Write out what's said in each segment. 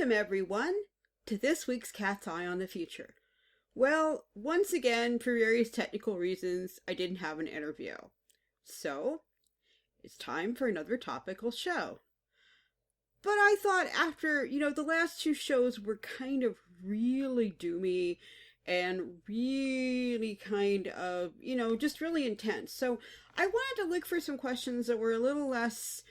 Welcome, everyone, to this week's Cat's Eye on the Future. Well, once again, for various technical reasons, I didn't have an interview. So, it's time for another topical show. But I thought after, the last two shows were kind of really doomy and really kind of, just really intense. So I wanted to look for some questions that were a little less,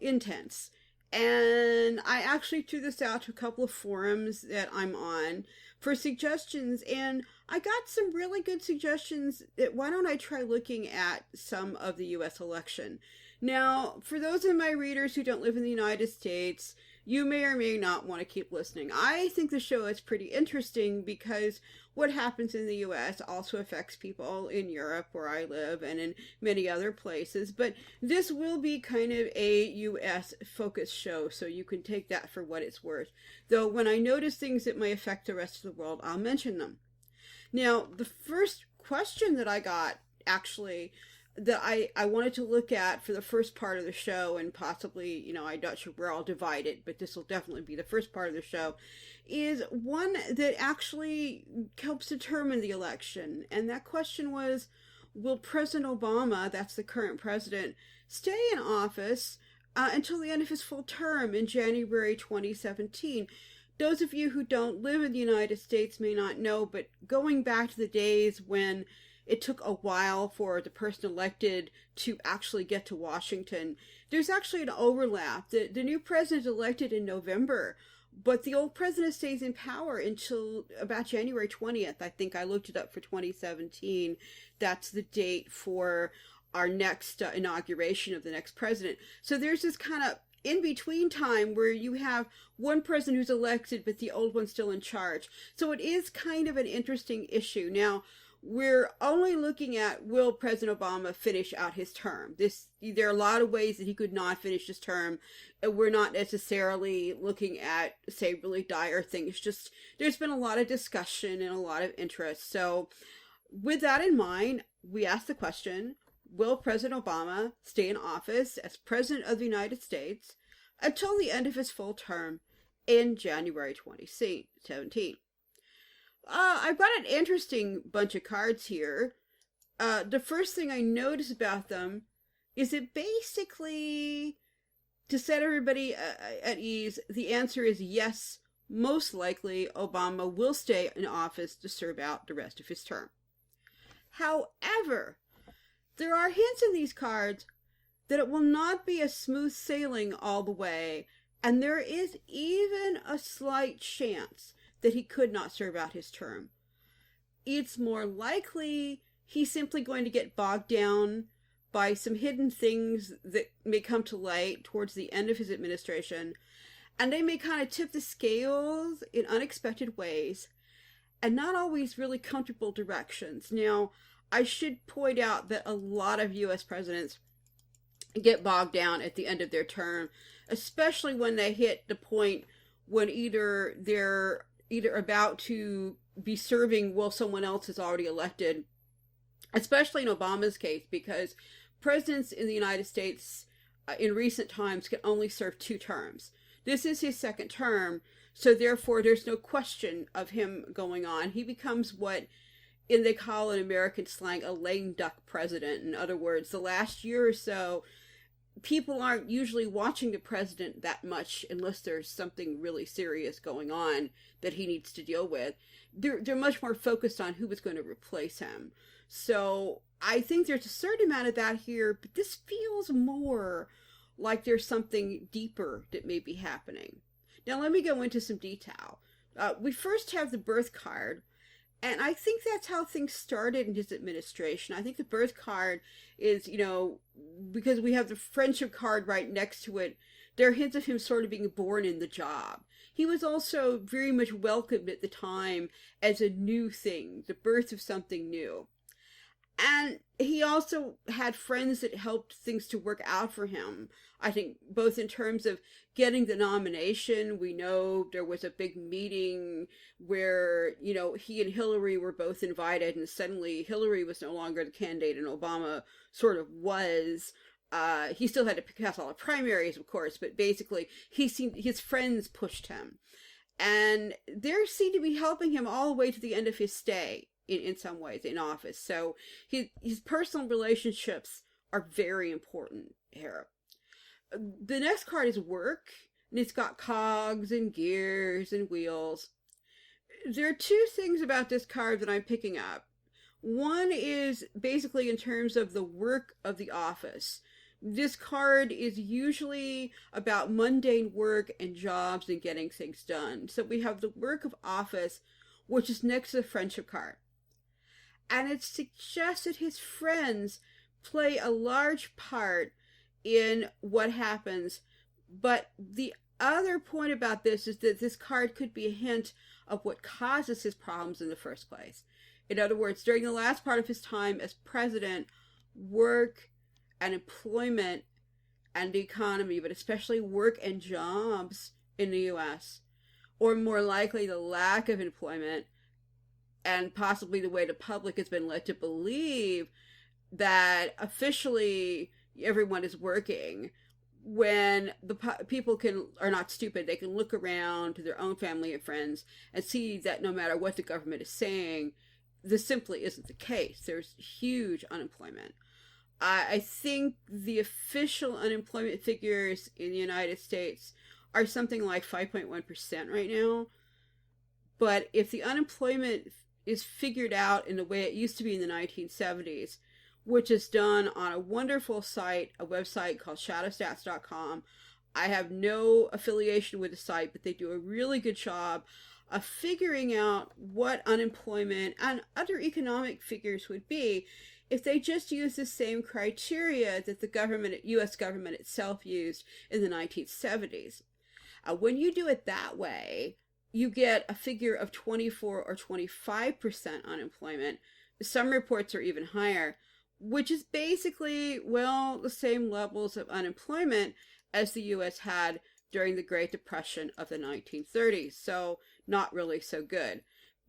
intense. And I actually threw this out to a couple of forums that I'm on for suggestions, and I got some really good suggestions that why don't I try looking at some of the US election. Now, for those of my readers who don't live in the United States, you may or may not want to keep listening. I think the show is pretty interesting because what happens in the US also affects people in Europe, where I live, and in many other places. But this will be kind of a US focused show, so you can take that for what it's worth. Though when I notice things that may affect the rest of the world, I'll mention them. Now, the first question that I got, actually, that I wanted to look at for the first part of the show, and possibly, I'm not sure where I'll divide it, but this will definitely be the first part of the show, is one that actually helps determine the election. And that question was, will President Obama, that's the current president, stay in office until the end of his full term in January 2017? Those of you who don't live in the United States may not know, but going back to the days when it took a while for the person elected to actually get to Washington, there's actually an overlap. The new president is elected in November, but the old president stays in power until about January 20th. I think I looked it up for 2017. That's the date for our next inauguration of the next president. So there's this kind of in-between time where you have one president who's elected, but the old one's still in charge. So it is kind of an interesting issue. Now, we're only looking at, will President Obama finish out his term? There are a lot of ways that he could not finish his term. We're not necessarily looking at, say, really dire things. Just, there's been a lot of discussion and a lot of interest. So with that in mind, we asked the question, will President Obama stay in office as President of the United States until the end of his full term in January 2017? I've got an interesting bunch of cards here. The first thing I notice about them is that basically, to set everybody at ease, the answer is yes, most likely Obama will stay in office to serve out the rest of his term. However, there are hints in these cards that it will not be a smooth sailing all the way, and there is even a slight chance that he could not serve out his term. It's more likely he's simply going to get bogged down by some hidden things that may come to light towards the end of his administration, and they may kind of tip the scales in unexpected ways, and not always really comfortable directions. Now, I should point out that a lot of U.S. presidents get bogged down at the end of their term, especially when they hit the point when either they're about to be serving while someone else is already elected, especially in Obama's case, because presidents in the United States in recent times can only serve 2 terms. This is his second term, so therefore there's no question of him going on. He becomes what they call in American slang a lame duck president. In other words, the last year or so, people aren't usually watching the president that much unless there's something really serious going on that he needs to deal with. They're much more focused on who is going to replace him. So I think there's a certain amount of that here, but this feels more like there's something deeper that may be happening. Now let me go into some detail. We first have the birth card. And I think that's how things started in his administration. I think the birth card is, because we have the friendship card right next to it, there are hints of him sort of being born in the job. He was also very much welcomed at the time as a new thing, the birth of something new. And he also had friends that helped things to work out for him. I think both in terms of getting the nomination. We know there was a big meeting where, he and Hillary were both invited, and suddenly Hillary was no longer the candidate and Obama sort of was. He still had to pass all the primaries, of course, but basically his friends pushed him. And they seem to be helping him all the way to the end of his stay in some ways in office. So his personal relationships are very important here. The next card is work, and it's got cogs and gears and wheels. There are two things about this card that I'm picking up. One is basically in terms of the work of the office. This card is usually about mundane work and jobs and getting things done. So we have the work of office, which is next to the friendship card. And it suggests that his friends play a large part in what happens. But the other point about this is that this card could be a hint of what causes his problems in the first place. In other words, during the last part of his time as president, work and employment and the economy, but especially work and jobs in the U.S., or more likely the lack of employment, and possibly the way the public has been led to believe that officially everyone is working, when the people are not stupid. They can look around to their own family and friends and see that no matter what the government is saying, this simply isn't the case. There's huge unemployment. I think the official unemployment figures in the United States are something like 5.1% right now. But if the unemployment is figured out in the way it used to be in the 1970s, which is done on a wonderful site, a website called shadowstats.com. I have no affiliation with the site, but they do a really good job of figuring out what unemployment and other economic figures would be if they just use the same criteria that the U.S. government itself used in the 1970s. When you do it that way, you get a figure of 24 or 25% unemployment. Some reports are even higher, which is basically, well, the same levels of unemployment as the U.S. had during the Great Depression of the 1930s. So not really so good.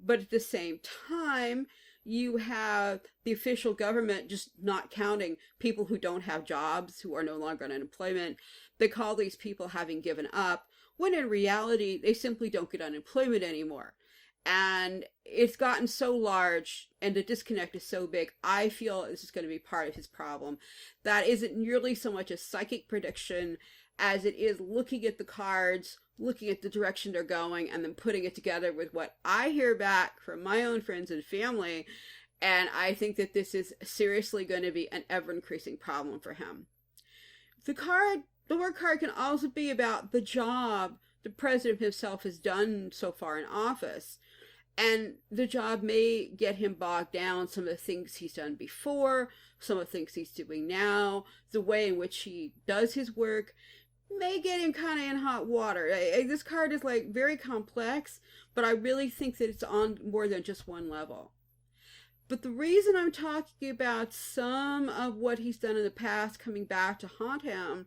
But at the same time, you have the official government just not counting people who don't have jobs, who are no longer on unemployment. They call these people having given up, when in reality, they simply don't get unemployment anymore. And it's gotten so large and the disconnect is so big, I feel this is going to be part of his problem. That isn't nearly so much a psychic prediction as it is looking at the cards, looking at the direction they're going, and then putting it together with what I hear back from my own friends and family. And I think that this is seriously going to be an ever-increasing problem for him. The work card can also be about the job the president himself has done so far in office. And the job may get him bogged down, some of the things he's done before, some of the things he's doing now, the way in which he does his work may get him kind of in hot water. This card is like very complex, but I really think that it's on more than just one level. But the reason I'm talking about some of what he's done in the past coming back to haunt him,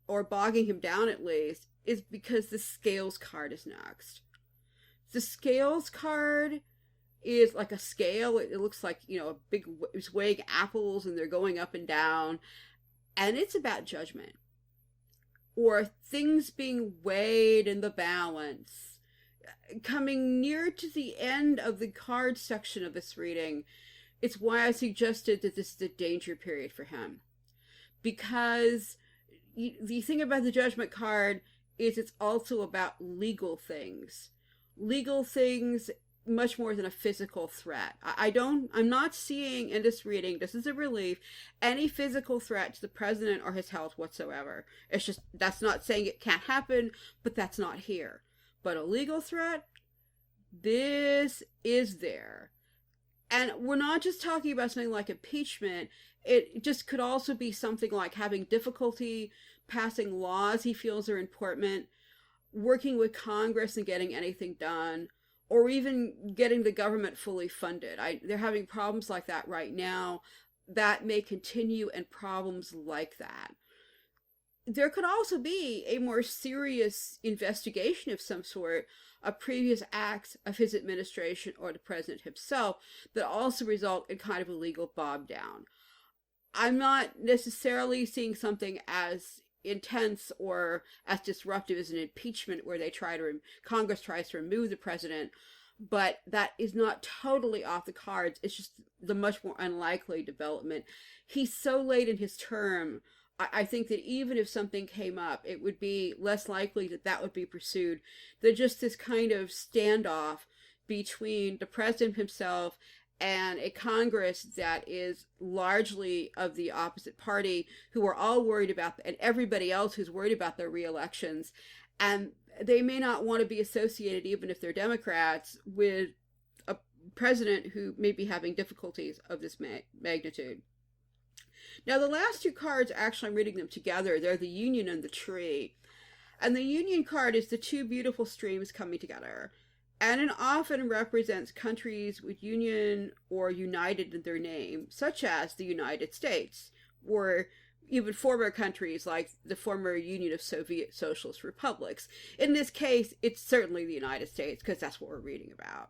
or bogging him down at least, is because the scales card is next. The scales card is like a scale. It looks like, it's weighing apples and they're going up and down. And it's about judgment. Or things being weighed in the balance. Coming near to the end of the card section of this reading, it's why I suggested that this is a danger period for him. Because the thing about the judgment card is it's also about legal things. Legal things much more than a physical threat. I'm not seeing in this reading, this is a relief, any physical threat to the president or his health whatsoever. It's just, that's not saying it can't happen, but that's not here. But a legal threat, this is there. And we're not just talking about something like impeachment. It just could also be something like having difficulty passing laws he feels are important, working with Congress and getting anything done, or even getting the government fully funded. They're having problems like that right now. That may continue, and problems like that. There could also be a more serious investigation of some sort of previous acts of his administration or the president himself that also result in kind of a legal bob down. I'm not necessarily seeing something as intense or as disruptive as an impeachment where Congress tries to remove the president, but that is not totally off the cards. It's just the much more unlikely development. He's so late in his term. I think that even if something came up, it would be less likely that that would be pursued than just this kind of standoff between the president himself and a Congress that is largely of the opposite party, who are all worried about, and everybody else who's worried about their reelections. And they may not want to be associated, even if they're Democrats, with a president who may be having difficulties of this magnitude. Now, the last two cards, actually, I'm reading them together. They're the Union and the Tree. And the Union card is the two beautiful streams coming together. And it often represents countries with union or united in their name, such as the United States, or even former countries like the former Union of Soviet Socialist Republics. In this case, it's certainly the United States, because that's what we're reading about.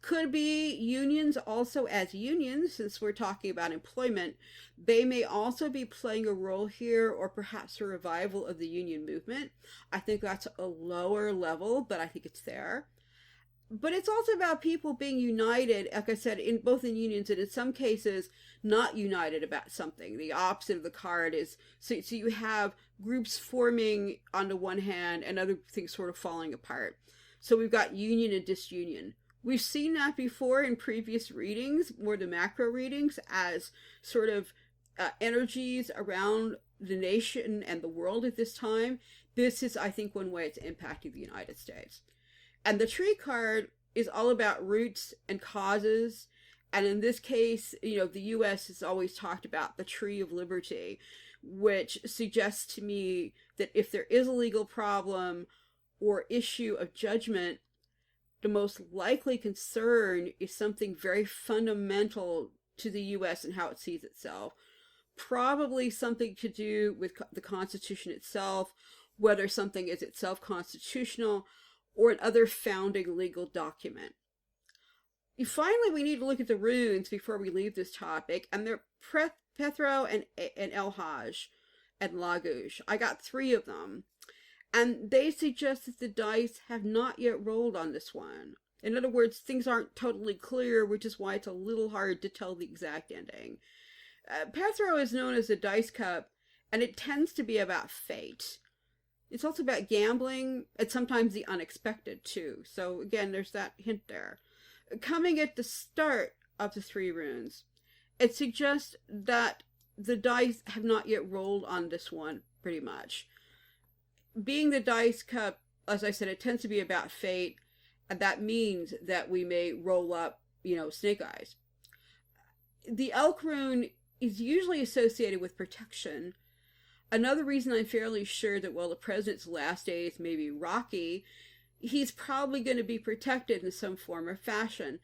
Could be unions also as unions, since we're talking about employment. They may also be playing a role here, or perhaps a revival of the union movement. I think that's a lower level, but I think it's there. But it's also about people being united, like I said, in both in unions and in some cases not united about something. The opposite of the card is, so you have groups forming on the one hand and other things sort of falling apart. So we've got union and disunion. We've seen that before in previous readings, more the macro readings, as sort of energies around the nation and the world at this time. This is, I think, one way it's impacting the United States. And the Tree card is all about roots and causes. And in this case, the U.S. has always talked about the Tree of Liberty, which suggests to me that if there is a legal problem or issue of judgment, the most likely concern is something very fundamental to the U.S. and how it sees itself. Probably something to do with the Constitution itself, whether something is itself constitutional, or an other founding legal document. Finally, we need to look at the runes before we leave this topic, and they're Pethro and El-Hajj and Lagouche. I got 3 of them, and they suggest that the dice have not yet rolled on this one. In other words, things aren't totally clear, which is why it's a little hard to tell the exact ending. Pethro is known as a dice cup, and it tends to be about fate. It's also about gambling, and sometimes the unexpected, too. So, again, there's that hint there. Coming at the start of the 3 runes, it suggests that the dice have not yet rolled on this one, pretty much. Being the dice cup, as I said, it tends to be about fate, and that means that we may roll up, snake eyes. The elk rune is usually associated with protection. Another reason I'm fairly sure that while the president's last days may be rocky, he's probably going to be protected in some form or fashion.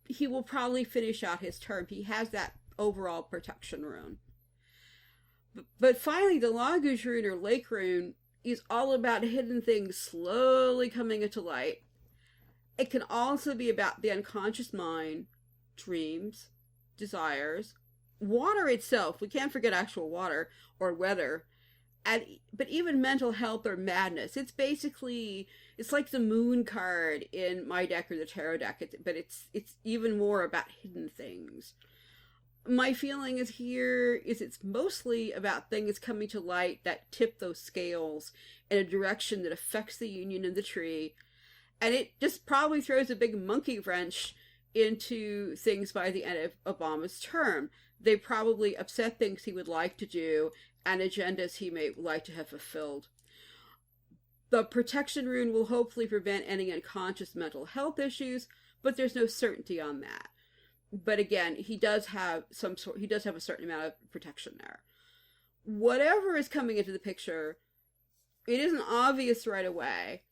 He will probably finish out his term. He has that overall protection rune. But finally, the Lagouche rune or lake rune is all about hidden things slowly coming into light. It can also be about the unconscious mind, dreams, desires, water itself. We can't forget actual water or weather. But even mental health or madness. It's like the moon card in my deck or the tarot deck, but it's even more about hidden things. My feeling is it's mostly about things coming to light that tip those scales in a direction that affects the union and the tree. And it just probably throws a big monkey wrench into things by the end of Obama's term. They probably upset things he would like to do and agendas he may like to have fulfilled. The protection rune will hopefully prevent any unconscious mental health issues, but there's no certainty on that. But again, he does have a certain amount of protection there. Whatever is coming into the picture, it isn't obvious right away,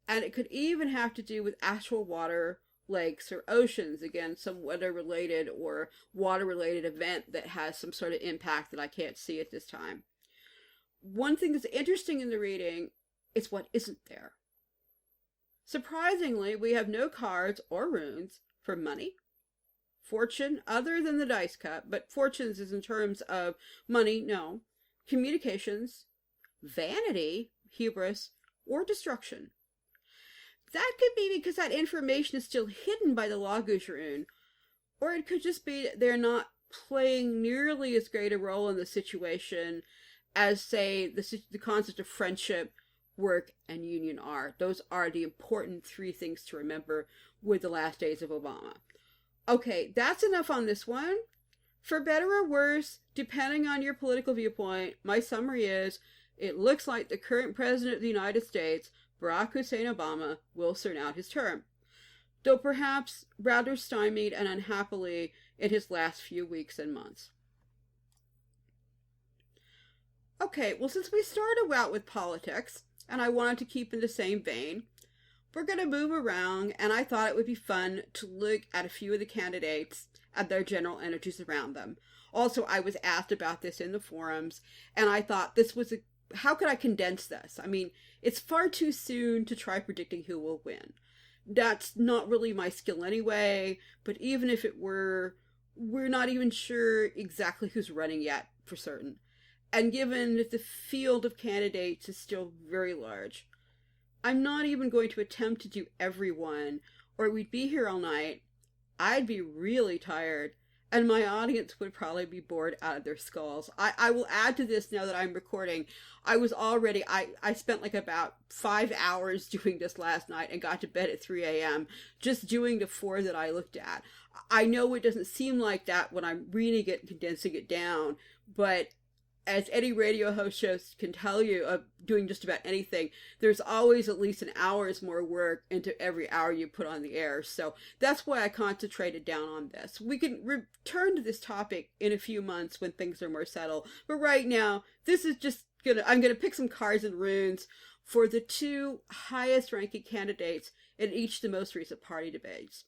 and it could even have to do with actual water, lakes, or oceans. Again, some weather-related or water-related event that has some sort of impact that I can't see at this time. One thing that's interesting in the reading is what isn't there. Surprisingly, we have no cards or runes for money, fortune other than the dice cup, but fortunes is in terms of money, no, communications, vanity, hubris, or destruction. That could be because that information is still hidden by the Lagushroon, or it could just be they're not playing nearly as great a role in the situation as, say, the concept of friendship, work, and union are. Those are the important three things to remember with the last days of Obama. Okay, that's enough on this one. For better or worse, depending on your political viewpoint, my summary is, it looks like the current president of the United States, Barack Hussein Obama, will serve out his term, though perhaps rather stymied and unhappily in his last few weeks and months. Okay, well, since we started out with politics, and I wanted to keep in the same vein, we're going to move around, and I thought it would be fun to look at a few of the candidates and their general energies around them. Also, I was asked about this in the forums, and I thought this was how could I condense this? I mean, it's far too soon to try predicting who will win. That's not really my skill anyway, but even if it were, we're not even sure exactly who's running yet for certain. And given that the field of candidates is still very large, I'm not even going to attempt to do everyone, or we'd be here all night. I'd be really tired, and my audience would probably be bored out of their skulls. I will add to this now that I'm recording. I spent like about 5 hours doing this last night and got to bed at 3 a.m. just doing the 4 that I looked at. I know it doesn't seem like that when I'm reading it and condensing it down, but as any radio host can tell you, of doing just about anything, there's always at least an hour's more work into every hour you put on the air. So that's why I concentrated down on this. We can return to this topic in a few months when things are more settled. But right now, this is just I'm gonna pick some cards and runes for the 2 highest ranking candidates in each of the most recent party debates.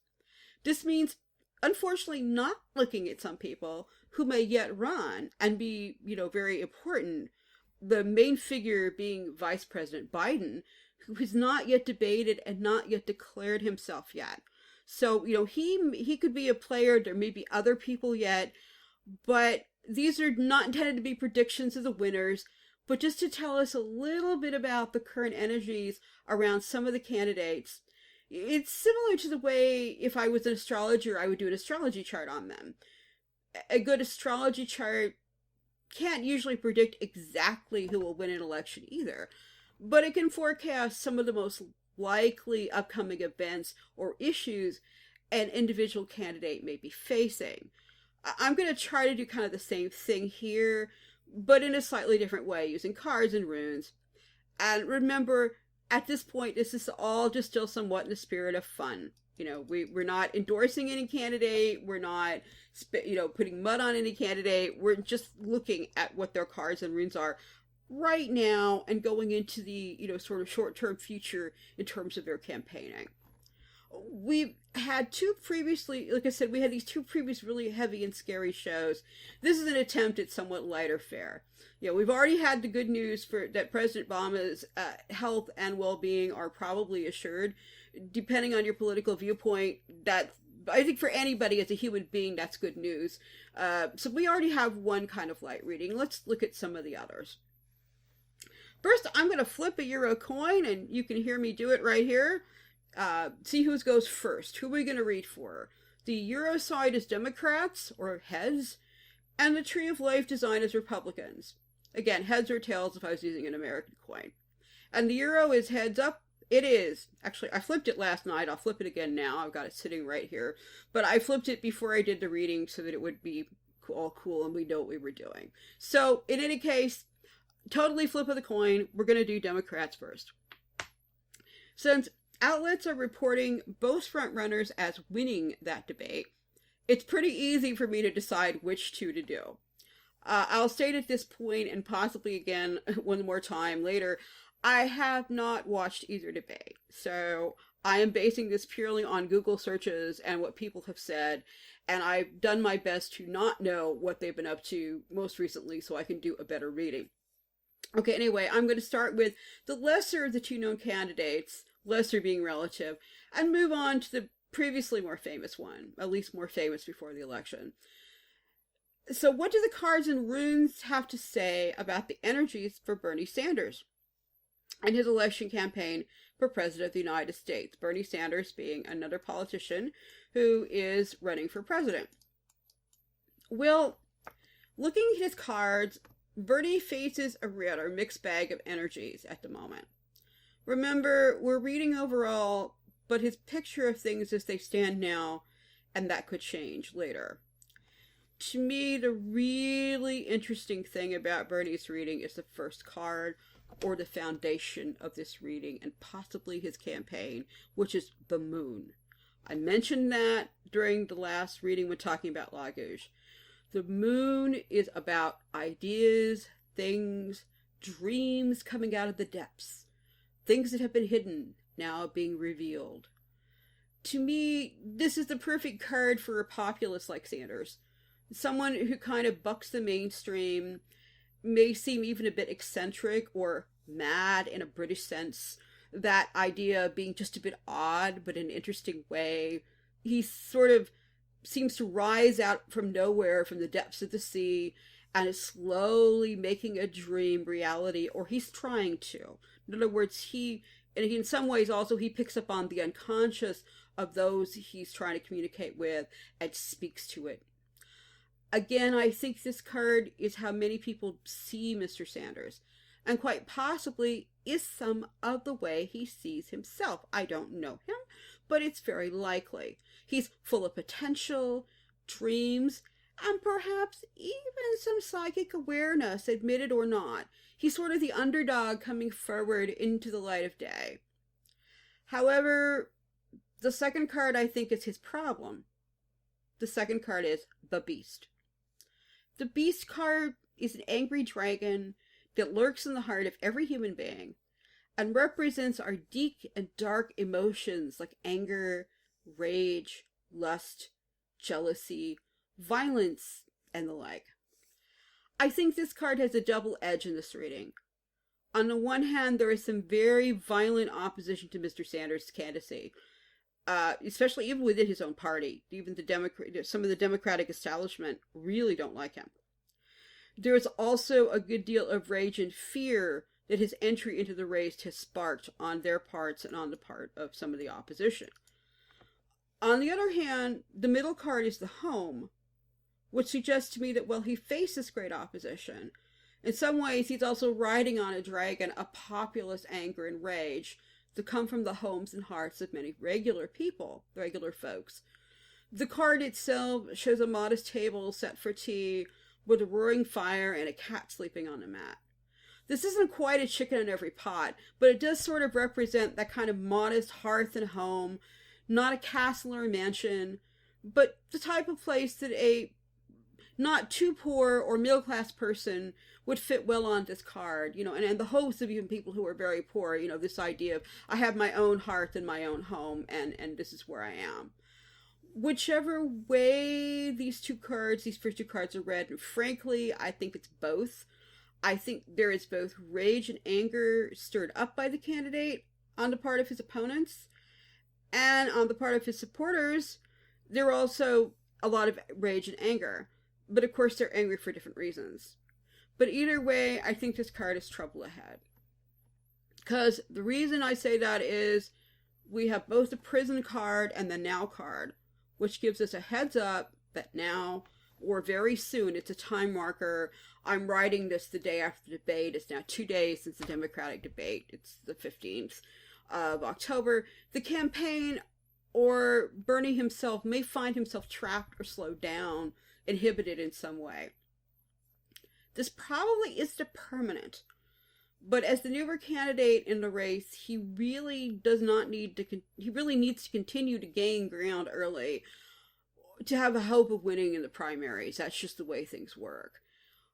This means, unfortunately, not looking at some people who may yet run and be, very important. The main figure being Vice President Biden, who has not yet debated and not yet declared himself yet. So, he could be a player. There may be other people yet, but these are not intended to be predictions of the winners, but just to tell us a little bit about the current energies around some of the candidates. It's similar to the way, if I was an astrologer, I would do an astrology chart on them. A good astrology chart can't usually predict exactly who will win an election either, but it can forecast some of the most likely upcoming events or issues an individual candidate may be facing. I'm going to try to do kind of the same thing here, but in a slightly different way, using cards and runes. And remember, at this point, this is all just still somewhat in the spirit of fun. We're not endorsing any candidate. We're not, putting mud on any candidate. We're just looking at what their cards and runes are right now and going into the, sort of short-term future in terms of their campaigning. We've had like I said, we had these 2 previous really heavy and scary shows. This is an attempt at somewhat lighter fare. We've already had the good news that President Obama's health and well-being are probably assured. Depending on your political viewpoint, I think for anybody as a human being, that's good news. So we already have one kind of light reading. Let's look at some of the others. First, I'm going to flip a euro coin, and you can hear me do it right here. See who goes first. Who are we going to read for? The euro side is Democrats, or heads, and the Tree of Life design is Republicans. Again, heads or tails if I was using an American coin. And the euro is heads up. It is. Actually, I flipped it last night. I'll flip it again now. I've got it sitting right here. But I flipped it before I did the reading so that it would be all cool and we know what we were doing. So, in any case, totally flip of the coin. We're going to do Democrats first. Since outlets are reporting both frontrunners as winning that debate, it's pretty easy for me to decide which 2 to do. I'll state at this point, and possibly again one more time later, I have not watched either debate, so I am basing this purely on Google searches and what people have said, and I've done my best to not know what they've been up to most recently so I can do a better reading. Okay, anyway, I'm going to start with the lesser of the 2 known candidates, lesser being relative, and move on to the previously more famous one, at least more famous before the election. So what do the cards and runes have to say about the energies for Bernie Sanders and his election campaign for President of the United States? Bernie Sanders being another politician who is running for president. Well, looking at his cards, Bernie faces a rather mixed bag of energies at the moment. Remember, we're reading overall, but his picture of things as they stand now, and that could change later. To me, the really interesting thing about Bernie's reading is the first card, or the foundation of this reading, and possibly his campaign, which is the moon. I mentioned that during the last reading when talking about Lagouche. The moon is about ideas, things, dreams coming out of the depths. Things that have been hidden, now being revealed. To me, this is the perfect card for a populist like Sanders. Someone who kind of bucks the mainstream, may seem even a bit eccentric or mad in a British sense. That idea of being just a bit odd, but in an interesting way. He sort of seems to rise out from nowhere, from the depths of the sea, and is slowly making a dream reality, or he's trying to. In other words, and in some ways also, he picks up on the unconscious of those he's trying to communicate with and speaks to it. Again, I think this card is how many people see Mr. Sanders, and quite possibly is some of the way he sees himself. I don't know him, but it's very likely. He's full of potential, dreams, and perhaps even some psychic awareness, admitted or not. He's sort of the underdog coming forward into the light of day. However, the second card, I think, is his problem. The second card is the Beast. The Beast card is an angry dragon that lurks in the heart of every human being and represents our deep and dark emotions like anger, rage, lust, jealousy, violence, and the like. I think this card has a double edge in this reading. On the one hand, there is some very violent opposition to Mr. Sanders' candidacy, especially even within his own party. Even some of the Democratic establishment really don't like him. There is also a good deal of rage and fear that his entry into the race has sparked on their parts and on the part of some of the opposition. On the other hand, the middle card is the Home, which suggests to me that while he faces great opposition, in some ways he's also riding on a dragon of populist anger and rage that come from the homes and hearts of many regular people, regular folks. The card itself shows a modest table set for tea with a roaring fire and a cat sleeping on a mat. This isn't quite a chicken in every pot, but it does sort of represent that kind of modest hearth and home, not a castle or a mansion, but the type of place that a not too poor or middle-class person would fit well on this card, and the hopes of even people who are very poor, this idea of, I have my own hearth and my own home, and this is where I am. Whichever way these first two cards are read, and frankly, I think it's both. I think there is both rage and anger stirred up by the candidate on the part of his opponents, and on the part of his supporters, there are also a lot of rage and anger. But of course, they're angry for different reasons. But either way, I think this card is trouble ahead. Because the reason I say that is we have both the prison card and the now card, which gives us a heads up that now, or very soon, it's a time marker. I'm writing this the day after the debate. It's now 2 days since the Democratic debate. It's the 15th of October. The campaign, or Bernie himself, may find himself trapped or slowed down, inhibited in some way. This probably isn't permanent, but as the newer candidate in the race, he really needs to continue to gain ground early to have a hope of winning in the primaries. That's just the way things work.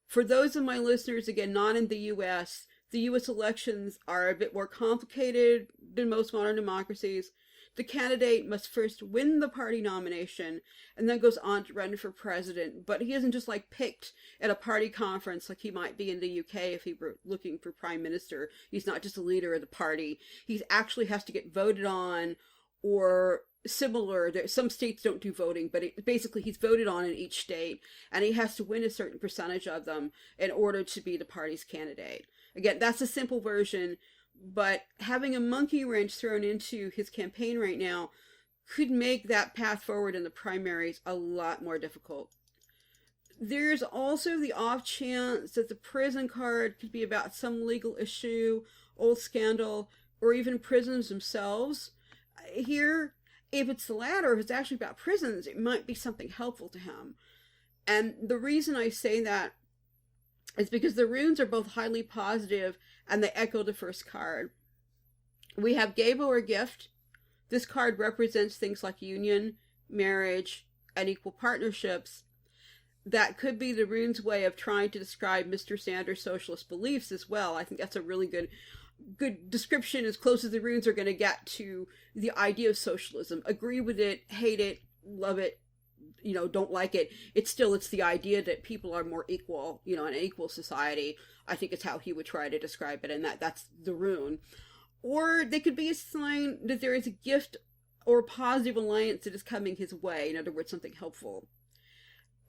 For those of my listeners, again, not in the U.S., the U.S. elections are a bit more complicated than most modern democracies. The candidate must first win the party nomination and then goes on to run for president. But he isn't just picked at a party conference like he might be in the UK if he were looking for prime minister. He's not just a leader of the party. He actually has to get voted on or similar. Some states don't do voting, but basically he's voted on in each state, and he has to win a certain percentage of them in order to be the party's candidate. Again, that's a simple version, but having a monkey wrench thrown into his campaign right now could make that path forward in the primaries a lot more difficult. There's also the off chance that the prison card could be about some legal issue, old scandal, or even prisons themselves. Here, if it's the latter, if it's actually about prisons, it might be something helpful to him. And the reason I say that is because the runes are both highly positive and they echo the first card. We have Gabo or gift. This card represents things like union, marriage, and equal partnerships. That could be the rune's way of trying to describe Mr. Sanders' socialist beliefs as well. I think that's a really good description, as close as the runes are going to get to the idea of socialism. Agree with it, hate it, love it, don't like it. It's the idea that people are more equal, in an equal society. I think it's how he would try to describe it, and that's the rune. Or they could be a sign that there is a gift or a positive alliance that is coming his way. In other words, something helpful.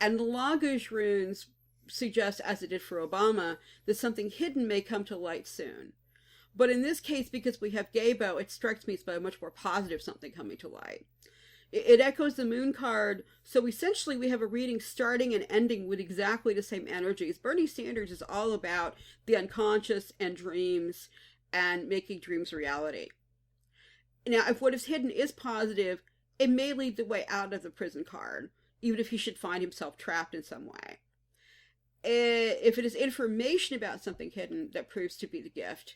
And the Lagos runes suggest, as it did for Obama, that something hidden may come to light soon. But in this case, because we have Gabo, it strikes me as a much more positive something coming to light. It echoes the moon card, so essentially we have a reading starting and ending with exactly the same energies. Bernie Sanders is all about the unconscious and dreams and making dreams a reality. Now, if what is hidden is positive, it may lead the way out of the prison card, even if he should find himself trapped in some way. If it is information about something hidden that proves to be the gift,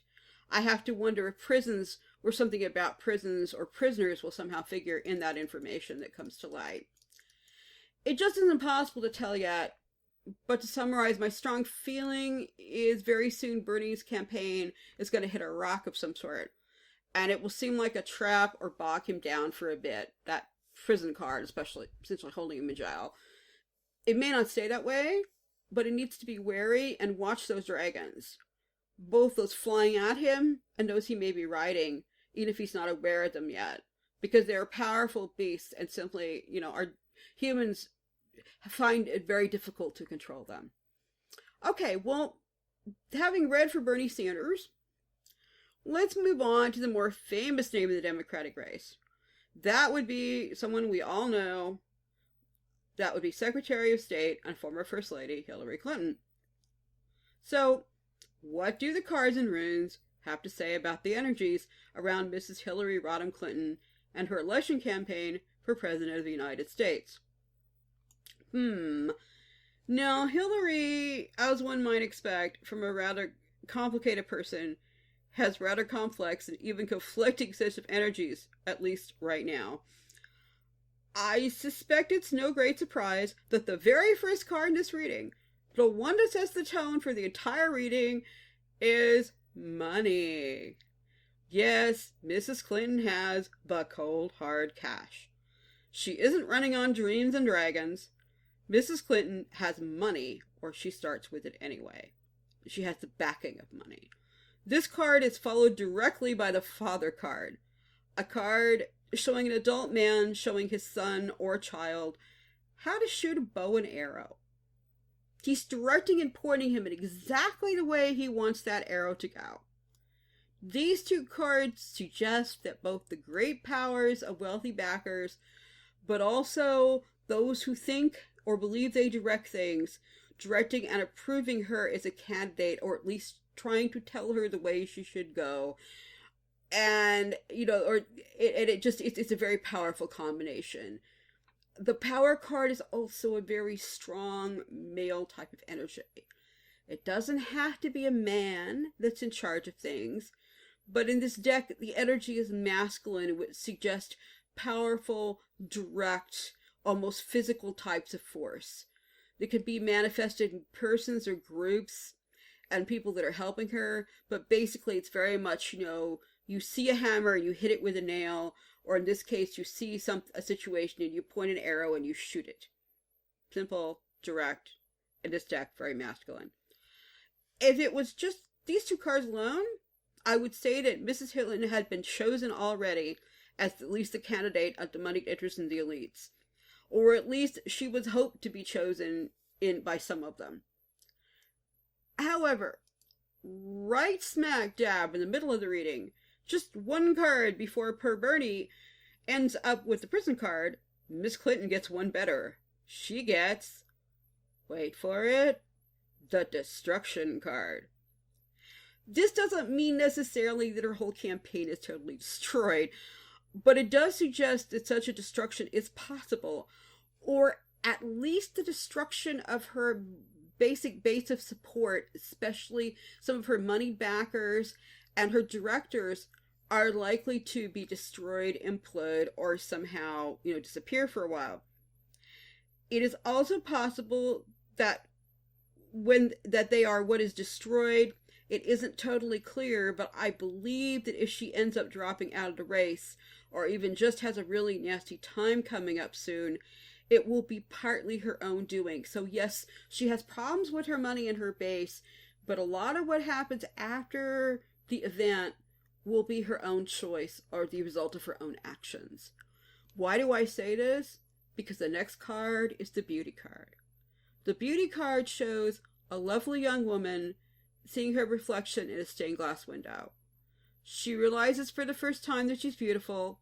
I have to wonder if prisons or something about prisons or prisoners will somehow figure in that information that comes to light. It just isn't possible to tell yet, but to summarize, my strong feeling is very soon Bernie's campaign is going to hit a rock of some sort, and it will seem like a trap or bog him down for a bit. That prison card, especially essentially holding him in jail. It may not stay that way, but it needs to be wary and watch those dragons. Both those flying at him and those he may be riding, even if he's not aware of them yet. Because they're powerful beasts and simply, our humans find it very difficult to control them. Okay, well, having read for Bernie Sanders, let's move on to the more famous name of the Democratic race. That would be someone we all know. That would be Secretary of State and former First Lady Hillary Clinton. So, what do the cards and runes have to say about the energies around Mrs. Hillary Rodham Clinton and her election campaign for President of the United States? Now, Hillary, as one might expect from a rather complicated person, has rather complex and even conflicting sets of energies, at least right now. I suspect it's no great surprise that the very first card in this reading, the one that sets the tone for the entire reading, is money. Yes, Mrs. Clinton has the cold, hard cash. She isn't running on dreams and dragons. Mrs. Clinton has money, or she starts with it anyway. She has the backing of money. This card is followed directly by the father card, a card showing an adult man showing his son or child how to shoot a bow and arrow. He's directing and pointing him in exactly the way he wants that arrow to go. These two cards suggest that both the great powers of wealthy backers, but also those who think or believe they direct things, directing and approving her as a candidate, or at least trying to tell her the way she should go. And, it's a very powerful combination. The power card is also a very strong male type of energy. It doesn't have to be a man that's in charge of things, but in this deck, the energy is masculine, which suggests powerful, direct, almost physical types of force. They could be manifested in persons or groups and people that are helping her, but basically it's very much, you see a hammer and you hit it with a nail, or in this case, you see a situation and you point an arrow and you shoot it. Simple, direct, in this deck, very masculine. If it was just these two cards alone, I would say that Mrs. Hitler had been chosen already as at least a candidate of the moneyed interest in the elites. Or at least she was hoped to be chosen in by some of them. However, right smack dab in the middle of the reading, just one card before Per Bernie ends up with the prison card, Miss Clinton gets one better. She gets, wait for it, the destruction card. This doesn't mean necessarily that her whole campaign is totally destroyed, but it does suggest that such a destruction is possible, or at least the destruction of her basic base of support, especially some of her money backers and her directors, are likely to be destroyed, implode, or somehow, disappear for a while. It is also possible that that they are what is destroyed. It isn't totally clear, but I believe that if she ends up dropping out of the race, or even just has a really nasty time coming up soon, it will be partly her own doing. So yes, she has problems with her money and her base, but a lot of what happens after the event will be her own choice or the result of her own actions. Why do I say this? Because the next card is the beauty card. The beauty card shows a lovely young woman seeing her reflection in a stained glass window. She realizes for the first time that she's beautiful,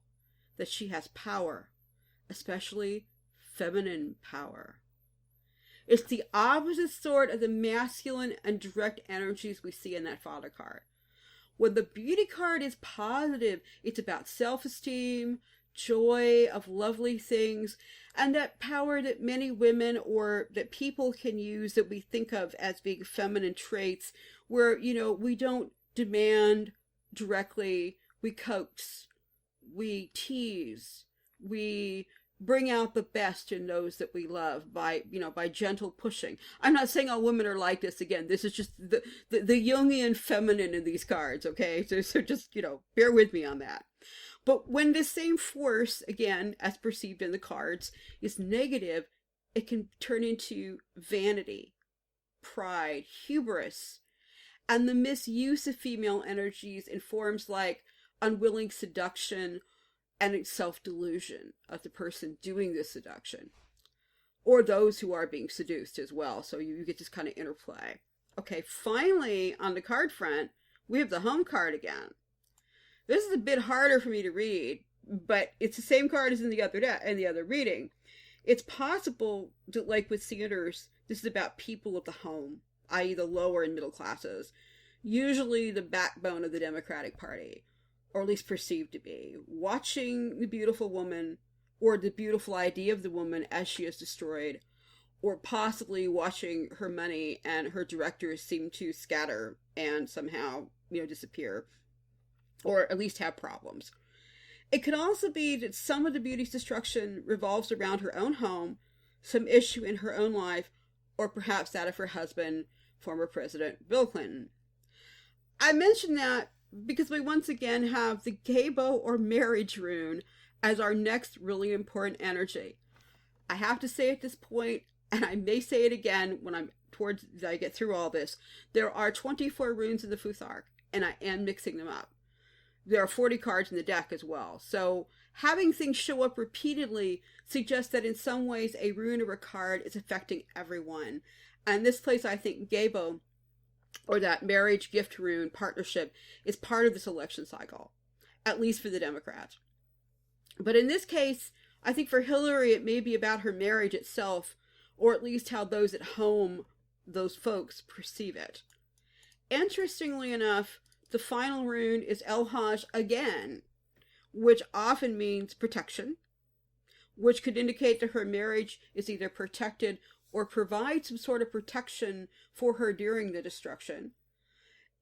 that she has power, especially feminine power. It's the opposite sort of the masculine and direct energies we see in that father card. When the beauty card is positive, it's about self-esteem, joy of lovely things, and that power that many women or that people can use that we think of as being feminine traits, where, we don't demand directly, we coax, we tease, we bring out the best in those that we love by gentle pushing. I'm not saying all women are like this. Again, this is just the Jungian feminine in these cards, okay? So just, bear with me on that. But when this same force, again, as perceived in the cards, is negative, it can turn into vanity, pride, hubris, and the misuse of female energies in forms like unwilling seduction and self-delusion of the person doing the seduction, or those who are being seduced as well. So you get this kind of interplay. Okay, finally, on the card front, we have the home card again. This is a bit harder for me to read, but it's the same card as in the other reading. It's possible that, like with Sanders, this is about people of the home, i.e. the lower and middle classes, usually the backbone of the Democratic Party, or at least perceived to be, watching the beautiful woman, or the beautiful idea of the woman as she is destroyed, or possibly watching her money and her directors seem to scatter and somehow, disappear, or at least have problems. It could also be that some of the beauty's destruction revolves around her own home, some issue in her own life, or perhaps that of her husband, former President Bill Clinton. I mention that because we once again have the Gabo or marriage rune as our next really important energy. I have to say at this point, and I may say it again when I get through all this, there are 24 runes in the Futhark, and I am mixing them up. There are 40 cards in the deck as well. So having things show up repeatedly suggests that in some ways a rune or a card is affecting everyone. And this place, I think, Gabo, or that marriage gift rune partnership, is part of this election cycle, at least for the Democrats. But in this case, I think for Hillary, it may be about her marriage itself, or at least how those at home, those folks, perceive it. Interestingly enough, the final rune is El Hajj again, which often means protection, which could indicate that her marriage is either protected or provides some sort of protection for her during the destruction.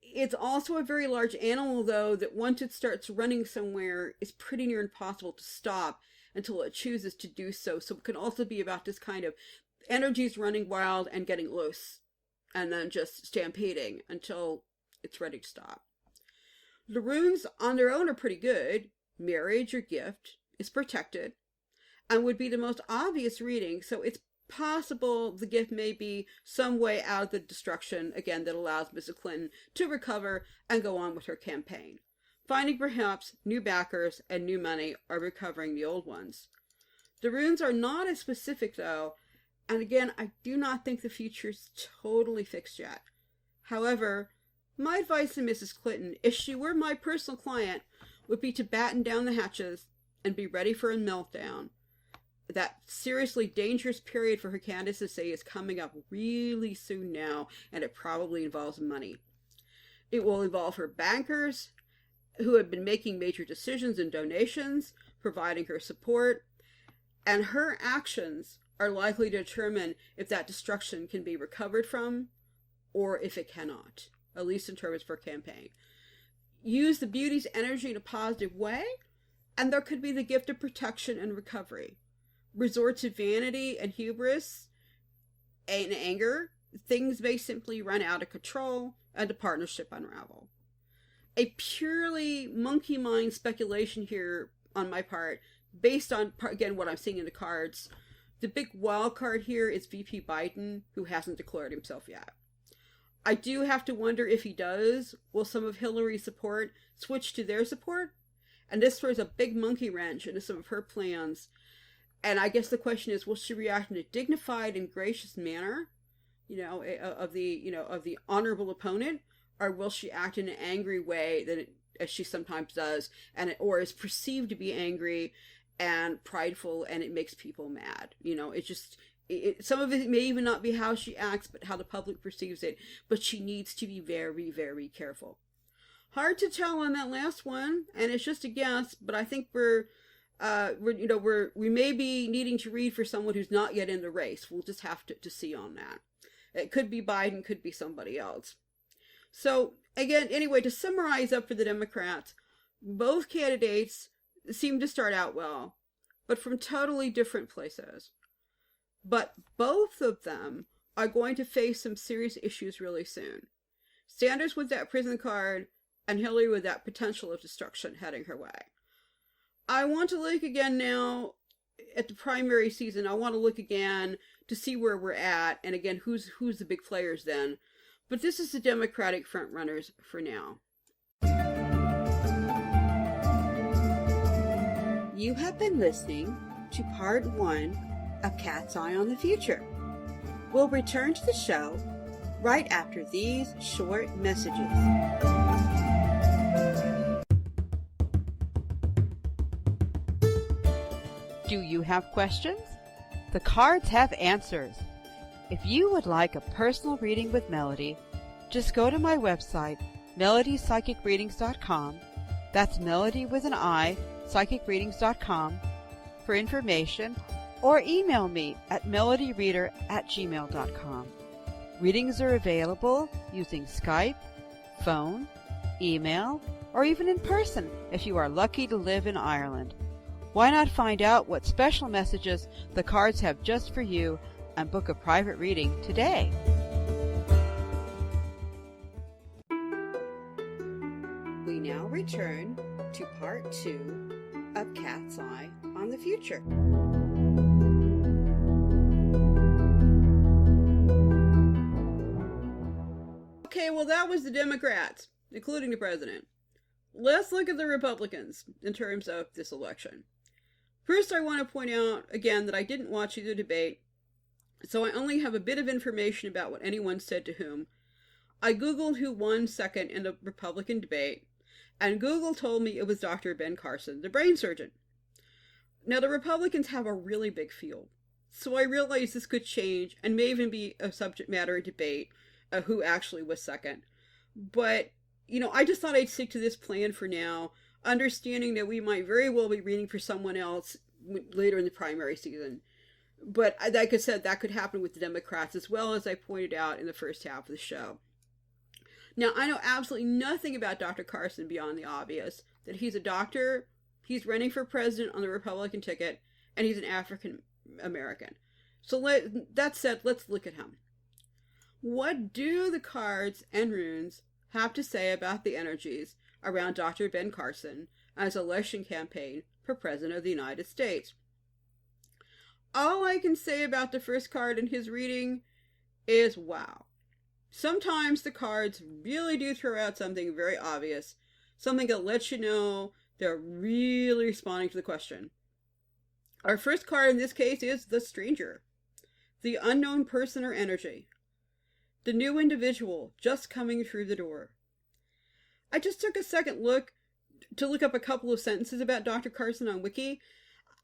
It's also a very large animal, though, that once it starts running somewhere, is pretty near impossible to stop until it chooses to do so. So it can also be about this kind of energies running wild and getting loose, and then just stampeding until it's ready to stop. The runes on their own are pretty good. Marriage or gift is protected and would be the most obvious reading, so it's possible the gift may be some way out of the destruction, again, that allows Mrs. Clinton to recover and go on with her campaign. finding perhaps new backers and new money, or recovering the old ones. The runes are not as specific though, and again, I do not think the future is totally fixed yet. However, my advice to Mrs. Clinton, if she were my personal client, would be to batten down the hatches and be ready for a meltdown. That seriously dangerous period for her candidacy is coming up really soon now, and it probably involves money. It will involve her bankers, who have been making major decisions and donations, providing her support, and her actions are likely to determine if that destruction can be recovered from, or if it cannot, at least in terms of her campaign. Use the beauty's energy in a positive way, and there could be the gift of protection and recovery. Resort to vanity and hubris and anger, things may simply run out of control and the partnership unravel. A purely monkey mind speculation here on my part, based on, again, what I'm seeing in the cards. The big wild card here is VP Biden, who hasn't declared himself yet. I do have to wonder if he does, will some of Hillary's support switch to their support? And this throws a big monkey wrench into some of her plans. And I guess the question is, will she react in a dignified and gracious manner, of the honorable opponent, or will she act in an angry way as she sometimes does, or is perceived to be angry and prideful, and it makes people mad? Some of it may even not be how she acts, but how the public perceives it. But she needs to be very, very careful. Hard to tell on that last one, and it's just a guess. But I think we may be needing to read for someone who's not yet in the race. We'll just have to see on that. It could be Biden, could be somebody else. So again, anyway, to summarize up for the Democrats, both candidates seem to start out well, but from totally different places. But both of them are going to face some serious issues really soon. Sanders with that prison card, and Hillary with that potential of destruction heading her way. I want to look again now at the primary season. I want to look again to see where we're at, and again, who's the big players then. But this is the Democratic frontrunners for now. You have been listening to part 1 of Cat's Eye on the Future. We'll return to the show right after these short messages. Do you have questions? The cards have answers. If you would like a personal reading with Melody, just go to my website, melodipsychicreadings.com. That's Melody with an I, psychicreadings.com, for information, or email me at melodyreader@gmail.com. Readings are available using Skype, phone, email, or even in person if you are lucky to live in Ireland. Why not find out what special messages the cards have just for you and book a private reading today? We now return to part 2 of Cat's Eye on the Future. Okay, well, that was the Democrats, including the president. Let's look at the Republicans in terms of this election. First, I want to point out again that I didn't watch either debate, so I only have a bit of information about what anyone said to whom. I Googled who won second in the Republican debate, and Google told me it was Dr. Ben Carson, the brain surgeon. Now, the Republicans have a really big field, so I realized this could change and may even be a subject matter debate of who actually was second. But, I just thought I'd stick to this plan for now, understanding that we might very well be reading for someone else later in the primary season. But like I said, that could happen with the Democrats, as well as I pointed out in the first half of the show. Now, I know absolutely nothing about Dr. Carson beyond the obvious, that he's a doctor, he's running for president on the Republican ticket, and he's an African American. So that said, let's look at him. What do the cards and runes have to say about the energies around Dr. Ben Carson as election campaign for President of the United States? All I can say about the first card in his reading is wow. Sometimes the cards really do throw out something very obvious, Something that lets you know they're really responding to the question. Our first card in this case is the stranger. The unknown person or energy. The new individual just coming through the door. I just took a second look to look up a couple of sentences about Dr. Carson on Wiki.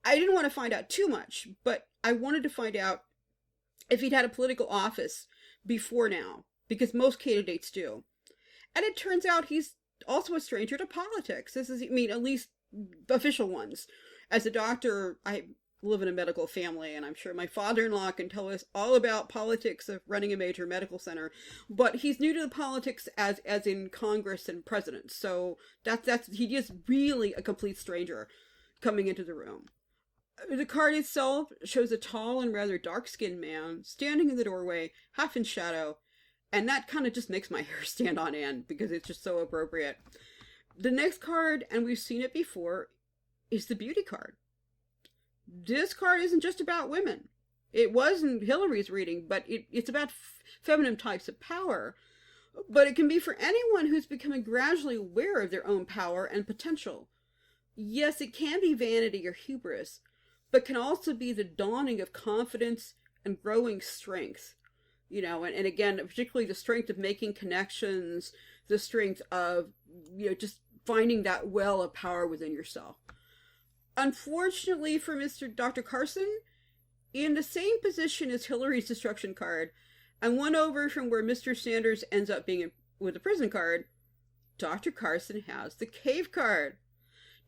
I didn't want to find out too much, but I wanted to find out if he'd had a political office before now, because most candidates do. And it turns out he's also a stranger to politics. At least official ones. As a doctor, I live in a medical family, and I'm sure my father-in-law can tell us all about politics of running a major medical center, but he's new to the politics as in Congress and presidents. So he is really a complete stranger coming into the room. The card itself shows a tall and rather dark-skinned man standing in the doorway, half in shadow, and that kind of just makes my hair stand on end because it's just so appropriate. The next card, and we've seen it before, is the beauty card. This card isn't just about women. It was in Hillary's reading, but it's about feminine types of power. But it can be for anyone who's becoming gradually aware of their own power and potential. Yes, it can be vanity or hubris, but can also be the dawning of confidence and growing strength. And again, particularly the strength of making connections, the strength of, just finding that well of power within yourself. Unfortunately for Dr. Carson, in the same position as Hillary's destruction card, and one over from where Mr. Sanders ends up being with the prison card, Dr. Carson has the cave card.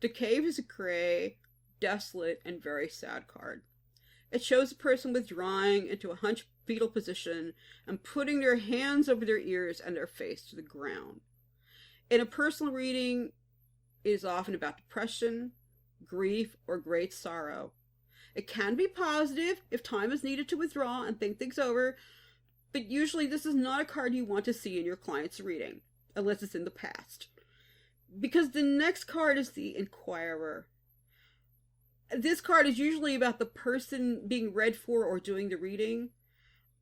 The cave is a gray, desolate, and very sad card. It shows a person withdrawing into a hunched fetal position and putting their hands over their ears and their face to the ground. In a personal reading, it is often about depression, grief, or great sorrow. It can be positive if time is needed to withdraw and think things over, but usually this is not a card you want to see in your client's reading, unless it's in the past. Because the next card is the Inquirer. This card is usually about the person being read for or doing the reading.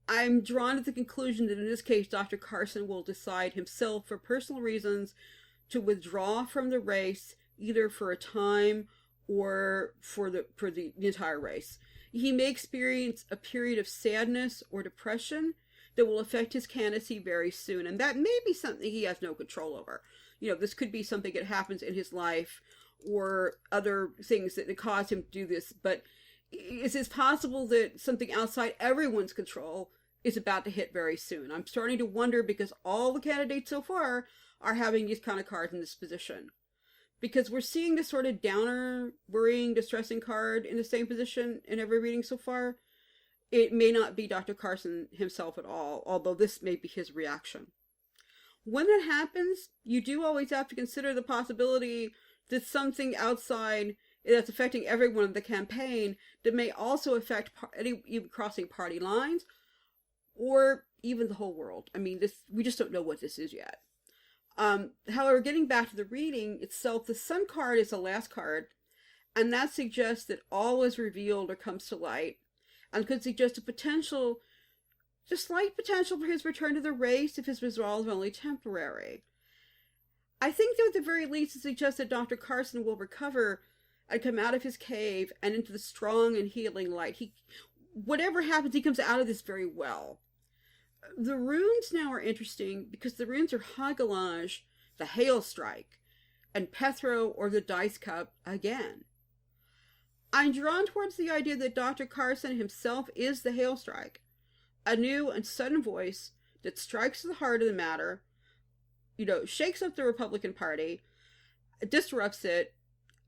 I'm drawn to the conclusion that in this case, Dr. Carson will decide himself, for personal reasons, to withdraw from the race, either for a time or for the entire race. He may experience a period of sadness or depression that will affect his candidacy very soon, and that may be something he has no control over. This could be something that happens in his life or other things that cause him to do this, but it's possible that something outside everyone's control is about to hit very soon. I'm starting to wonder, because all the candidates so far are having these kind of cards in this position. Because we're seeing this sort of downer, worrying, distressing card in the same position in every reading so far. It may not be Dr. Carson himself at all, although this may be his reaction. When that happens, you do always have to consider the possibility that something outside that's affecting everyone in the campaign that may also affect even crossing party lines, or even the whole world. We just don't know what this is yet. However, getting back to the reading itself, the Sun card is the last card, and that suggests that all is revealed or comes to light, and could suggest a slight potential for his return to the race if his withdrawal is only temporary. I think that at the very least it suggests that Dr. Carson will recover and come out of his cave and into the strong and healing light. Whatever happens, he comes out of this very well. The runes now are interesting because the runes are Hagalaj, the Hail Strike, and Pethro, or the Dice Cup, again. I'm drawn towards the idea that Dr. Carson himself is the Hail Strike, a new and sudden voice that strikes to the heart of the matter, shakes up the Republican Party, disrupts it,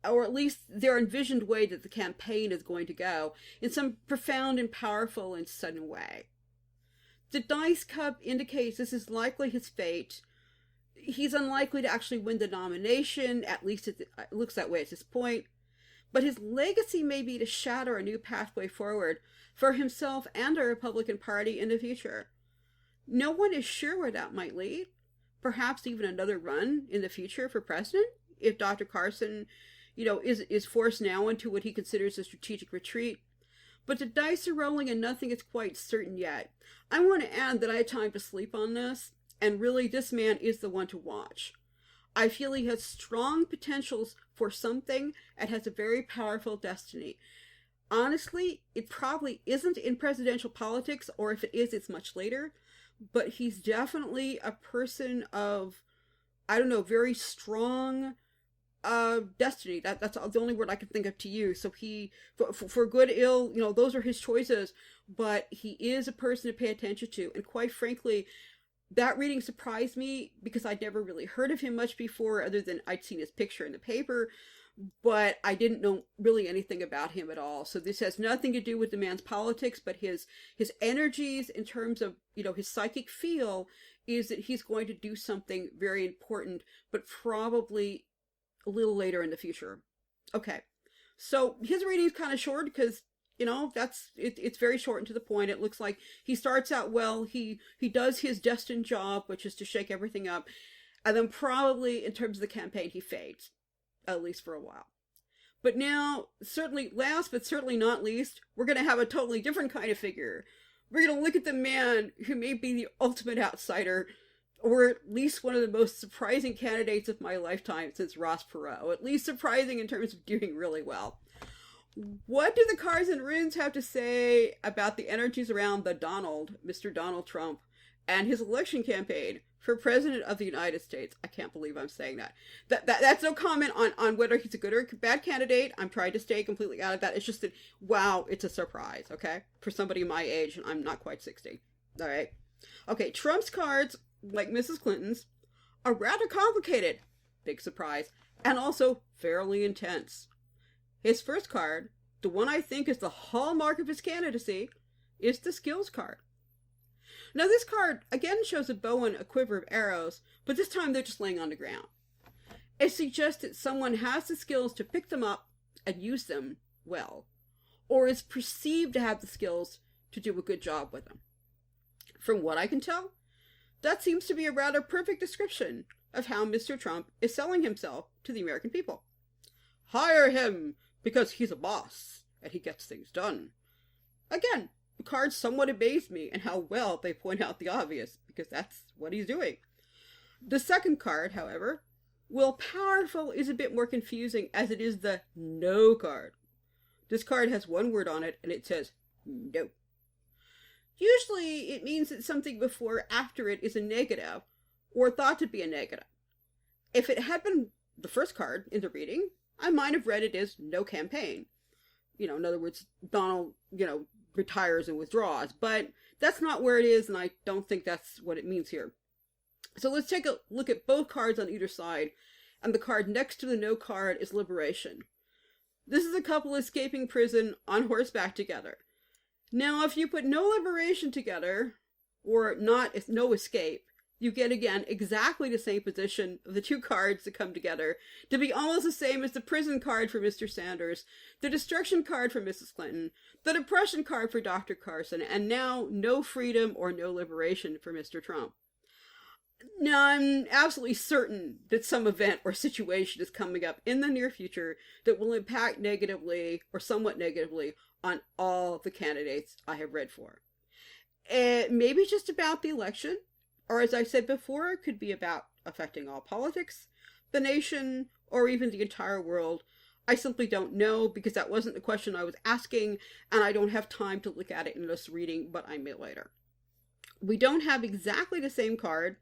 or at least their envisioned way that the campaign is going to go, in some profound and powerful and sudden way. The Dice Cup indicates this is likely his fate. He's unlikely to actually win the nomination, at least it looks that way at this point, but his legacy may be to shatter a new pathway forward for himself and the Republican Party in the future. No one is sure where that might lead. Perhaps even another run in the future for president, if Dr. Carson, is forced now into what he considers a strategic retreat. But the dice are rolling and nothing is quite certain yet. I want to add that I had time to sleep on this, and really this man is the one to watch. I feel he has strong potentials for something and has a very powerful destiny. Honestly, it probably isn't in presidential politics, or if it is, it's much later. But he's definitely a person of, I don't know, very strong destiny. That's the only word I can think of to use. So he, for good, ill, those are his choices. But he is a person to pay attention to, and quite frankly, that reading surprised me because I'd never really heard of him much before, other than I'd seen his picture in the paper, but I didn't know really anything about him at all. So this has nothing to do with the man's politics, but his energies in terms of, his psychic feel is that he's going to do something very important, but probably a little later in the future. Okay, so his reading is kind of short because it's very short and to the point. It looks like he starts out well. He does his destined job, which is to shake everything up, and then probably in terms of the campaign he fades, at least for a while. But now, certainly last but certainly not least, we're going to have a totally different kind of figure. We're going to look at the man who may be the ultimate outsider, or at least one of the most surprising candidates of my lifetime since Ross Perot. At least surprising in terms of doing really well. What do the cards and runes have to say about the energies around Mr. Donald Trump, and his election campaign for President of the United States? I can't believe I'm saying that. That's no comment on whether he's a good or bad candidate. I'm trying to stay completely out of that. It's just that, wow, it's a surprise, okay? For somebody my age, and I'm not quite 60. All right. Okay, Trump's cards, like Mrs. Clinton's, are rather complicated. Big surprise. And also fairly intense. His first card, the one I think is the hallmark of his candidacy, is the skills card. Now this card again shows a bow and a quiver of arrows, but this time they're just laying on the ground. It suggests that someone has the skills to pick them up and use them well, or is perceived to have the skills to do a good job with them. From what I can tell, that seems to be a rather perfect description of how Mr. Trump is selling himself to the American people. Hire him because he's a boss and he gets things done. Again, the cards somewhat amaze me in how well they point out the obvious, because that's what he's doing. The second card, however, while powerful, is a bit more confusing, as it is the no card. This card has one word on it, and it says no. Usually it means that something before or after it is a negative, or thought to be a negative. If it had been the first card in the reading, I might have read it as no campaign. In other words, Donald, retires and withdraws. But that's not where it is, and I don't think that's what it means here. So let's take a look at both cards on either side, and the card next to the no card is liberation. This is a couple escaping prison on horseback together. Now, if you put no liberation together, or no escape, you get, again, exactly the same position of the two cards that come together to be almost the same as the prison card for Mr. Sanders, the destruction card for Mrs. Clinton, the depression card for Dr. Carson, and now no freedom or no liberation for Mr. Trump. Now, I'm absolutely certain that some event or situation is coming up in the near future that will impact negatively or somewhat negatively on all the candidates I have read for. Maybe just about the election, or as I said before, it could be about affecting all politics, the nation, or even the entire world. I simply don't know, because that wasn't the question I was asking, and I don't have time to look at it in this reading, but I may later. We don't have exactly the same card,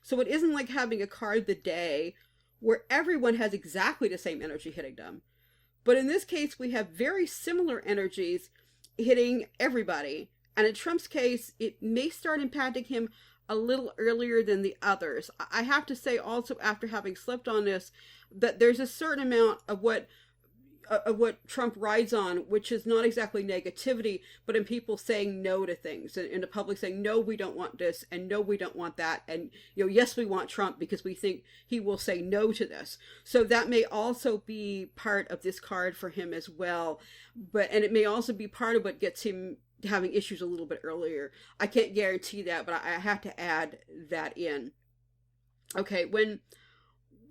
so it isn't like having a card of the day where everyone has exactly the same energy hitting them. But in this case, we have very similar energies hitting everybody, and in Trump's case, it may start impacting him a little earlier than the others. I have to say also, after having slept on this, that there's a certain amount of what Trump rides on, which is not exactly negativity, but in people saying no to things, and in the public saying, no, we don't want this, and no, we don't want that, and yes, we want Trump because we think he will say no to this. So that may also be part of this card for him as well, and it may also be part of what gets him having issues a little bit earlier. I can't guarantee that, but I have to add that in. Okay, when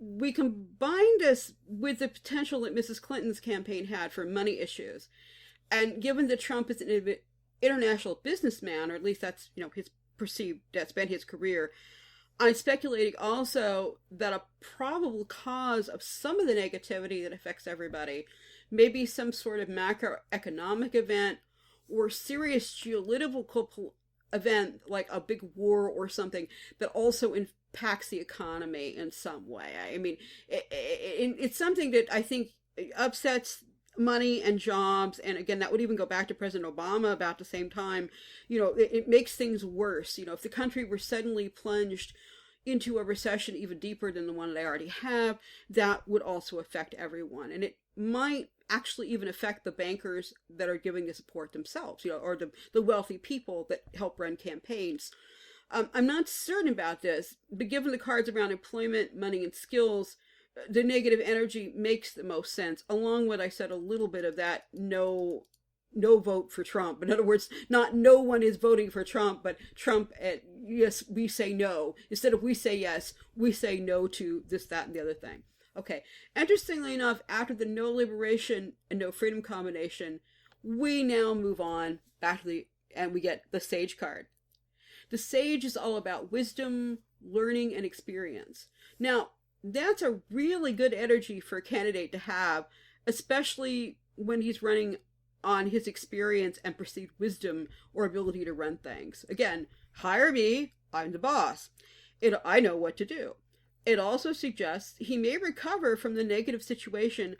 we combine this with the potential that Mrs. Clinton's campaign had for money issues, and given that Trump is an international businessman, or at least that's, that's been his career, I'm speculating also that a probable cause of some of the negativity that affects everybody may be some sort of macroeconomic event or serious geopolitical event like a big war or something that also impacts the economy in some way. I mean, it's something that I think upsets money and jobs, and again, that would even go back to President Obama about the same time. It makes things worse. If the country were suddenly plunged into a recession even deeper than the one they already have, that would also affect everyone, and it might actually even affect the bankers that are giving the support themselves, or the wealthy people that help run campaigns. I'm not certain about this, but given the cards around employment, money, and skills, the negative energy makes the most sense, along with, I said, a little bit of that no vote for Trump. In other words, not no one is voting for Trump, but Trump, yes, we say no. Instead of we say yes, we say no to this, that, and the other thing. Okay, interestingly enough, after the no liberation and no freedom combination, we now move on back to and we get the Sage card. The Sage is all about wisdom, learning, and experience. Now, that's a really good energy for a candidate to have, especially when he's running on his experience and perceived wisdom or ability to run things. Again, hire me, I'm the boss. I know what to do. It also suggests he may recover from the negative situation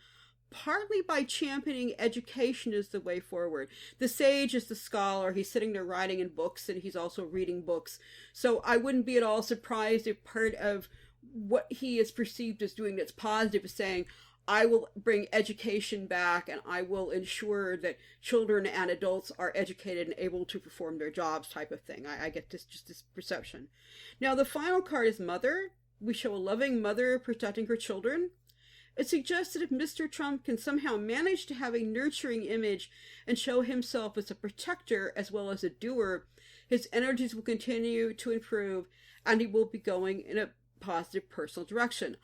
partly by championing education as the way forward. The Sage is the scholar. He's sitting there writing in books, and he's also reading books. So I wouldn't be at all surprised if part of what he is perceived as doing that's positive is saying, I will bring education back, and I will ensure that children and adults are educated and able to perform their jobs, type of thing. I get this perception. Now, the final card is Mother. We show a loving mother protecting her children. It suggests that if Mr. Trump can somehow manage to have a nurturing image and show himself as a protector as well as a doer, his energies will continue to improve, and he will be going in a positive personal direction.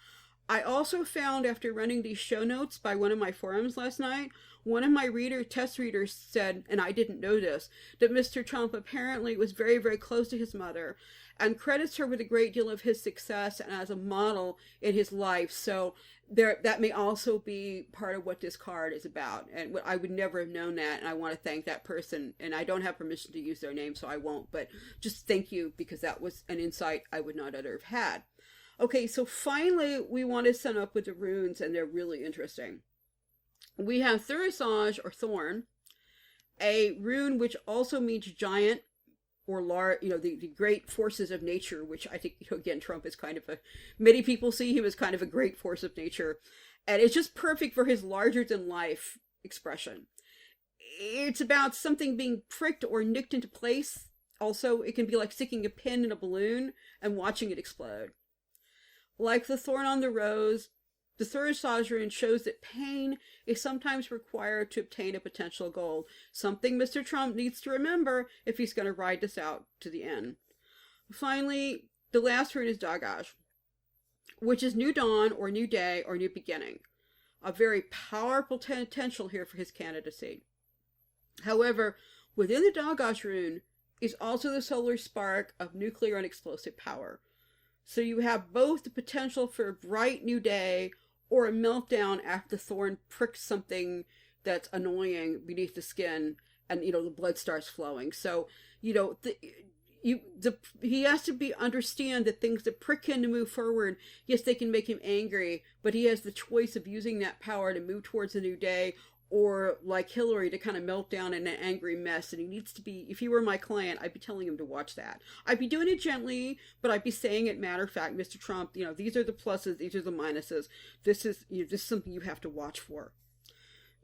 I also found, after running these show notes by one of my forums last night, one of my test readers said, and I didn't know this, that Mr. Trump apparently was very, very close to his mother and credits her with a great deal of his success and as a model in his life. So that may also be part of what this card is about. And I would never have known that, and I want to thank that person. And I don't have permission to use their name, so I won't. But just thank you, because that was an insight I would not other have had. Okay, so finally, we want to sum up with the runes, and they're really interesting. We have Thurisage, or Thorn, a rune which also means giant, or large, the great forces of nature, which I think, again, Trump is kind of many people see him as kind of a great force of nature. And it's just perfect for his larger than life expression. It's about something being pricked or nicked into place. Also, it can be like sticking a pin in a balloon and watching it explode. Like the thorn on the rose, the Thurisage rune shows that pain is sometimes required to obtain a potential goal, something Mr. Trump needs to remember if he's going to ride this out to the end. Finally, the last rune is Dagaj, which is new dawn or new day or new beginning. A very powerful potential here for his candidacy. However, within the Dagaj rune is also the solar spark of nuclear and explosive power. So you have both the potential for a bright new day or a meltdown after the thorn pricks something that's annoying beneath the skin, and the blood starts flowing. So he has to understand that things that prick him to move forward, yes, they can make him angry, but he has the choice of using that power to move towards a new day, or like Hillary, to kind of melt down in an angry mess. And he needs to be, if he were my client, I'd be telling him to watch that. I'd be doing it gently, but I'd be saying it, matter of fact, Mr. Trump, these are the pluses, these are the minuses. This is something you have to watch for.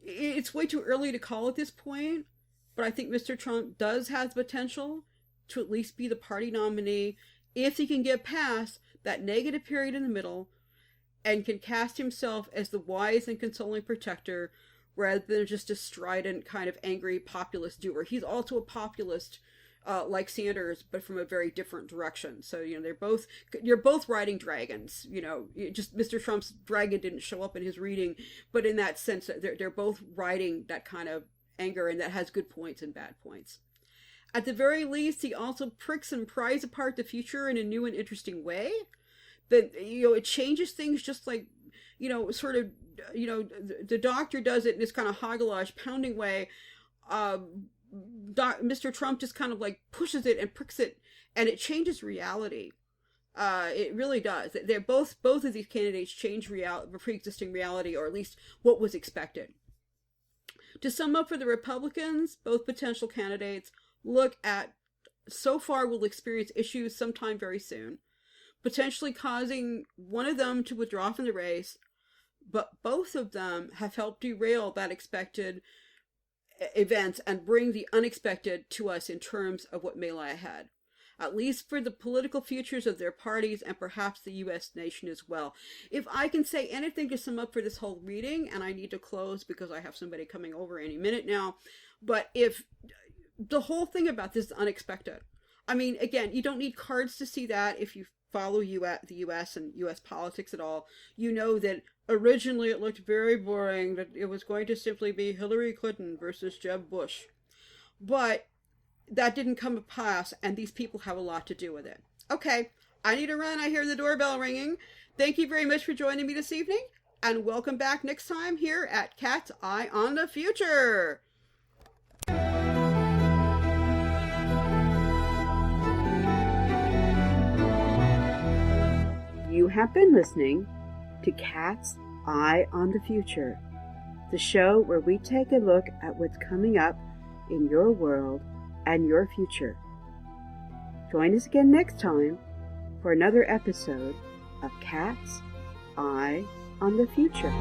It's way too early to call at this point, but I think Mr. Trump does have the potential to at least be the party nominee if he can get past that negative period in the middle and can cast himself as the wise and consoling protector rather than just a strident kind of angry populist doer. He's also a populist like Sanders, but from a very different direction. So, you're both riding dragons. Just Mr. Trump's dragon didn't show up in his reading, but in that sense, they're both riding that kind of anger, and that has good points and bad points. At the very least, he also pricks and pries apart the future in a new and interesting way. That, it changes things just like, sort of, the Doctor does it in this kind of hogwash, pounding way. Mr. Trump just kind of like pushes it and pricks it, and it changes reality. It really does. They're both of these candidates change pre-existing reality, or at least what was expected. To sum up for the Republicans, both potential candidates look at, so far will experience issues sometime very soon, potentially causing one of them to withdraw from the race, but both of them have helped derail that expected events and bring the unexpected to us in terms of what may lie ahead, at least for the political futures of their parties and perhaps the U.S. nation as well. If I can say anything to sum up for this whole reading, and I need to close because I have somebody coming over any minute now, but if the whole thing about this is unexpected. I mean, again, you don't need cards to see that. If you follow the U.S. and U.S. politics at all, you know that originally it looked very boring, that it was going to simply be Hillary Clinton versus Jeb Bush. But that didn't come to pass, and these people have a lot to do with it. Okay, I need to run. I hear the doorbell ringing. Thank you very much for joining me this evening, and welcome back next time here at Cat's Eye on the Future. You have been listening to Cat's Eye on the Future, the show where we take a look at what's coming up in your world and your future. Join us again next time for another episode of Cat's Eye on the Future.